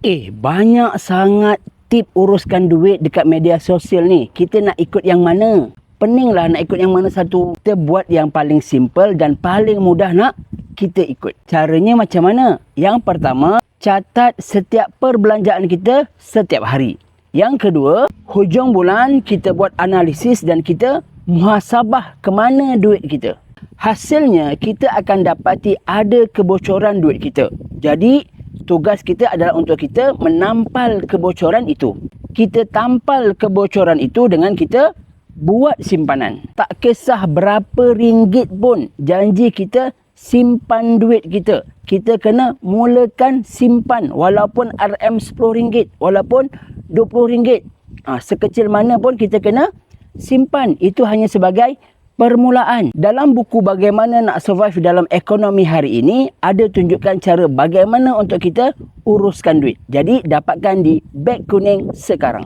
Banyak sangat tip uruskan duit dekat media sosial ni. Kita nak ikut yang mana? Peninglah nak ikut yang mana satu. Kita buat yang paling simple dan paling mudah nak kita ikut. Caranya macam mana? Yang pertama, catat setiap perbelanjaan kita setiap hari. Yang kedua, hujung bulan kita buat analisis dan kita muhasabah ke mana duit kita. Hasilnya, kita akan dapati ada kebocoran duit kita. Jadi, tugas kita adalah untuk kita menampal kebocoran itu. Kita tampal kebocoran itu dengan kita buat simpanan. Tak kisah berapa ringgit pun, janji kita simpan duit kita. Kita kena mulakan simpan walaupun RM10, walaupun RM20. Sekecil mana pun kita kena simpan. Itu hanya sebagai permulaan. Dalam buku Bagaimana Nak Survive Dalam Ekonomi Hari Ini, ada tunjukkan cara bagaimana untuk kita uruskan duit. Jadi, dapatkan di beg kuning sekarang.